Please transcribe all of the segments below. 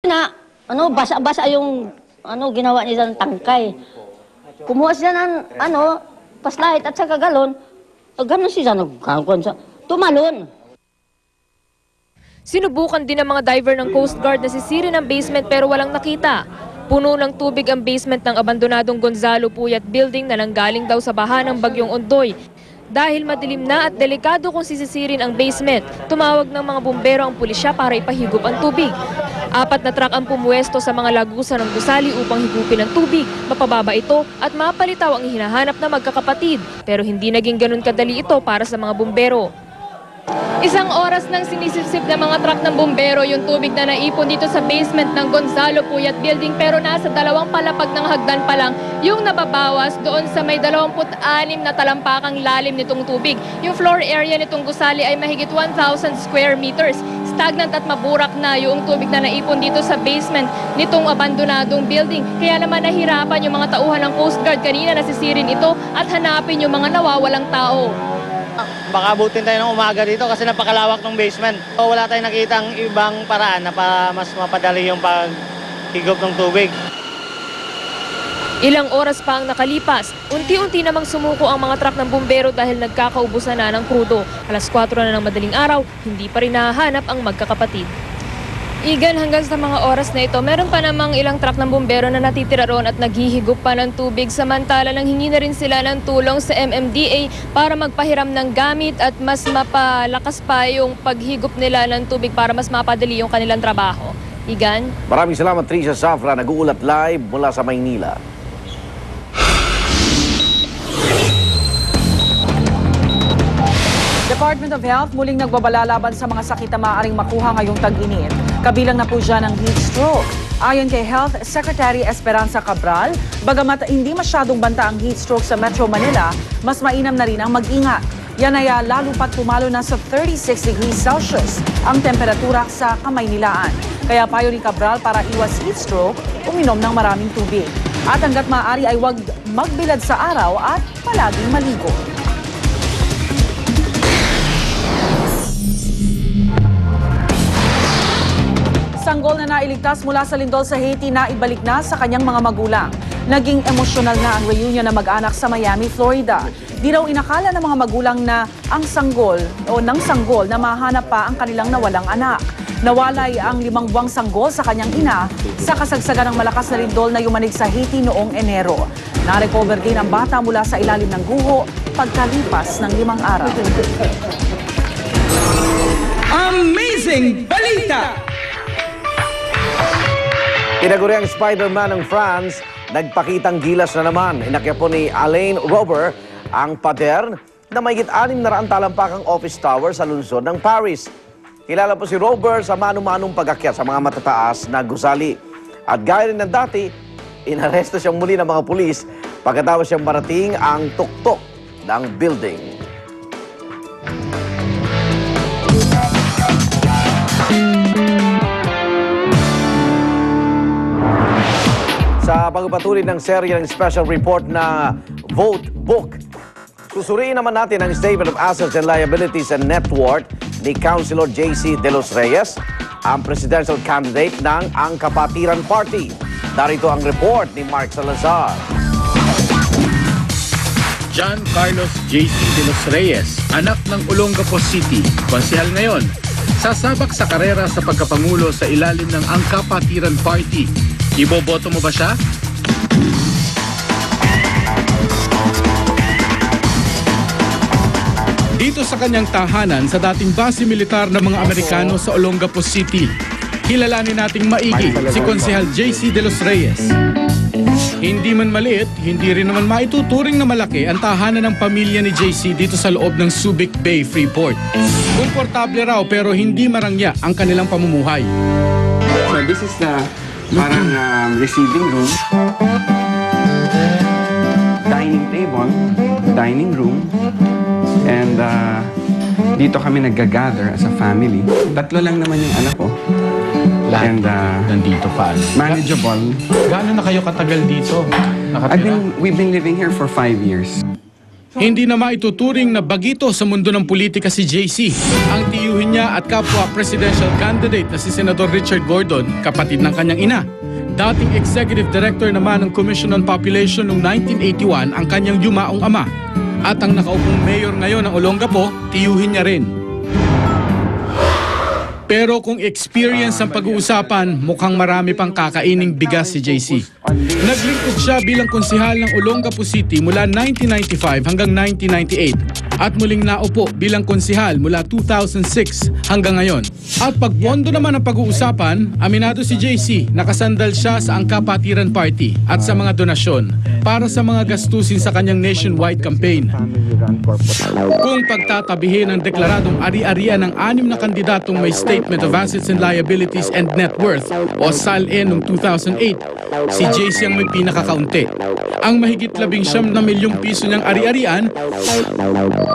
Na, basa-basa yung, ginawa nila ng tangkay. Kumuha sila ng, paslahit at saka galon. Ganon siya, tumalon. Sinubukan din ng mga diver ng Coast Guard na sisirin ang basement pero walang nakita. Puno ng tubig ang basement ng abandonadong Gonzalo Puyat Building na nanggaling daw sa baha ng Bagyong Ondoy. Dahil madilim na at delikado kung sisisirin ang basement, tumawag ng mga bumbero ang pulisya para ipahigop ang tubig. 4 na truck ang pumuwesto sa mga lagusan ng gusali upang higupin ang tubig, mapababa ito at mapalitaw ang hinahanap na magkakapatid. Pero hindi naging ganun kadali ito para sa mga bumbero. 1 oras nang sinisipsip ng mga truck ng bumbero yung tubig na naipon dito sa basement ng Gonzalo Puyat Building, pero nasa 2 palapag ng hagdan pa lang yung nababawas doon sa may 26 na talampakang lalim nitong tubig. Yung floor area nitong gusali ay mahigit 1,000 square meters. Stagnant at maburak na yung tubig na naipon dito sa basement nitong abandonadong building. Kaya naman nahirapan yung mga tauhan ng Coast Guard kanina na sisirin ito at hanapin yung mga nawawalang tao. Baka abutin tayo ng umaga dito kasi napakalawak ng basement. Wala tayong nakitang ibang paraan na mas mapadali yung paghigop ng tubig. Ilang oras pa ang nakalipas, unti-unti namang sumuko ang mga truck ng bumbero dahil nagkakaubusan na ng krudo. 4:00 na ng madaling araw, hindi pa rin nahahanap ang magkakapatid. Igan, hanggang sa mga oras na ito, meron pa namang ilang truck ng bumbero na natitira roon at naghihigop pa ng tubig. Samantala, nanghingi na rin sila ng tulong sa MMDA para magpahiram ng gamit at mas mapalakas pa yung paghigop nila ng tubig para mas mapadali yung kanilang trabaho. Igan? Maraming salamat, Tricia Safra. Nag-uulat live mula sa Maynila. Department of Health muling nagbabalalaban sa mga sakit na maaaring makuha ngayong tag-init. Kabilang na po dyan ang heat stroke. Ayon kay Health Secretary Esperanza Cabral, bagamat hindi masyadong banta ang heat stroke sa Metro Manila, mas mainam na rin ang mag-ingat. Yan ay lalo pat pumalo na sa 36 degrees Celsius ang temperatura sa Kamaynilaan. Kaya payo ni Cabral para iwas heat stroke, uminom ng maraming tubig. At hanggat maaari ay huwag magbilad sa araw at palaging maligo. Sanggol na nailigtas mula sa lindol sa Haiti na ibalik na sa kanyang mga magulang. Naging emosyonal na ang reunion ng mag-anak sa Miami, Florida. Di raw inakala ng mga magulang na ang sanggol na mahanap pa ang kanilang nawalang anak. Nawalay ang 5 buwang sanggol sa kanyang ina sa kasagsagan ng malakas na lindol na yumanig sa Haiti noong Enero. Na-recover din ang bata mula sa ilalim ng guho pagkalipas ng 5 araw. Amazing balita! Tinaguri ang Spider-Man ng France, nagpakitang gilas na naman. Inakya po ni Alain Robert ang pader na mayigit 600 talampakang office tower sa lungsod ng Paris. Kilala po si Robert sa mano-manong pag-akyat sa mga matataas na gusali. At gaya rin ng dati, inaresto siyang muli ng mga pulis pagkatapos siyang marating ang tuktok ng building. Sa pagpapatuloy ng serye ng special report na Vote Book, susuriin naman natin ang Statement of Assets and Liabilities and Net Worth ni Councilor J.C. De Los Reyes, ang presidential candidate ng Ang Kapatiran Party. Darito ang report ni Mark Salazar. John Carlos J.C. De Los Reyes, anak ng Olongapo City, konsehal ngayon, sasabak sa karera sa pagkapangulo sa ilalim ng Ang Kapatiran Party. Iboboto mo ba siya? Dito sa kanyang tahanan sa dating base militar ng mga Amerikano sa Olongapo City, kilalanin nating maigi si Konsehal J.C. De Los Reyes. Hindi man maliit, hindi rin naman maituturing na malaki ang tahanan ng pamilya ni JC dito sa loob ng Subic Bay Freeport. Komportable raw pero hindi marangya ang kanilang pamumuhay. So this is the parang receiving room, dining table, dining room, and dito kami nag-gather as a family. 3 lang naman yung anak ko. Lahat nandito pa. Manageable. Gaano na kayo katagal dito? We've been living here for 5 years. Hindi na maituturing na bagito sa mundo ng politika si JC. Ang tiyuhin niya at kapwa presidential candidate na si Senator Richard Gordon, kapatid ng kanyang ina. Dating executive director naman ng Commission on Population noong 1981 ang kanyang yumaong ama. At ang nakaupong mayor ngayon ng Olongapo, tiyuhin niya rin. Pero kung experience ang pag-uusapan, mukhang marami pang kakaining bigas si JC. Naglingkod siya bilang konsehal ng Olongapo City mula 1995 hanggang 1998 at muling naupo bilang konsehal mula 2006 hanggang ngayon. At pag pondo naman ang pag-uusapan, aminado si JC, nakasandal siya sa Angka Patiran Party at sa mga donasyon para sa mga gastusin sa kanyang nationwide campaign. Kung pagtatabihin ang deklaradong ari-arian ng 6 na kandidatong may Statement of Assets and Liabilities and Net Worth o SALN noong 2008, si JC ang may pinakakaunti. Ang mahigit 19 milyong piso niyang ari-arian,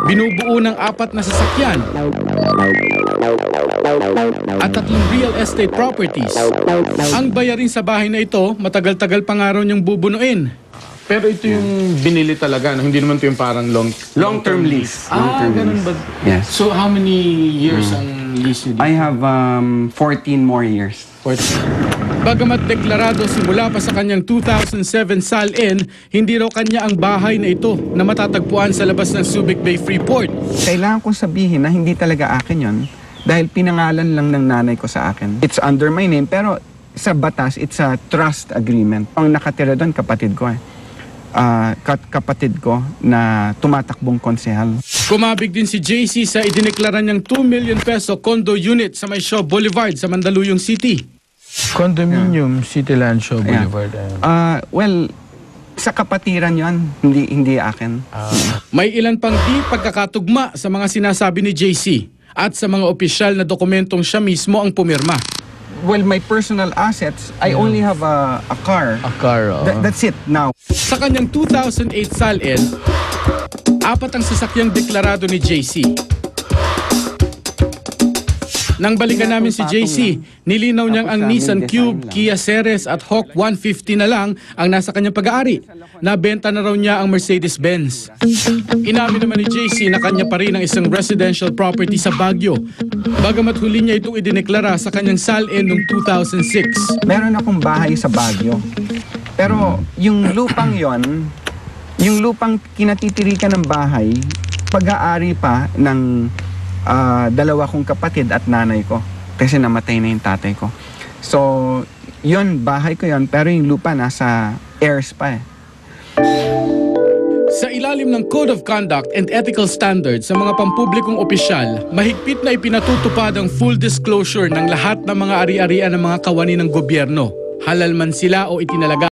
binubuo ng 4 na sasakyan at 3 real estate properties. Ang bayarin sa bahay na ito, matagal-tagal pa nga raw niyang bubunuin. Pero ito yung binili talaga, no? Hindi naman ito yung parang Long-term lease. Ganun ba? Yes. So how many years ang lease niyo dito? I have 14 more years. Bagamat deklarado simula pa sa kanyang 2007 SALN, hindi raw kanya ang bahay na ito na matatagpuan sa labas ng Subic Bay Freeport. Kailangan kong sabihin na hindi talaga akin yon dahil pinangalan lang ng nanay ko sa akin. It's under my name pero sa batas, it's a trust agreement. Ang nakatira doon, kapatid ko kapatid ko na tumatakbong konsehal. Kumabig din si JC sa idineklara niyang 2 million peso condo unit sa May Shaw Boulevard sa Mandaluyong City. Condominium, City Land Show Boulevard. Well, sa kapatiran yon, hindi akin. May ilan pang di pagkakatugma sa mga sinasabi ni JC at sa mga opisyal na dokumentong siya mismo ang pumirma. Well, my personal assets, I only have a car. A car, That's it now. Sa kanyang 2008 SALN, 4 ang sasakyang deklarado ni JC. Nang balikan namin si JC, nilinaw niyang ang Nissan Cube, Kia Ceres at Hawk 150 na lang ang nasa kanyang pag-aari. Nabenta na raw niya ang Mercedes-Benz. Inamin naman ni JC na kanya pa rin ang isang residential property sa Baguio. Bagamat huli niya itong idineklara sa kanyang SALN noong 2006. Meron akong bahay sa Baguio. Pero yung lupang yon, yung lupang kinatitirikan ng bahay, pag-aari pa ng dalawa kong kapatid at nanay ko kasi namatay na yung tatay ko. So, yun, bahay ko yun, pero yung lupa nasa heirs pa eh. Sa ilalim ng Code of Conduct and Ethical Standards sa mga pampublikong opisyal, mahigpit na ipinatutupad ang full disclosure ng lahat ng mga ari-arian ng mga kawani ng gobyerno, halal man sila o itinalaga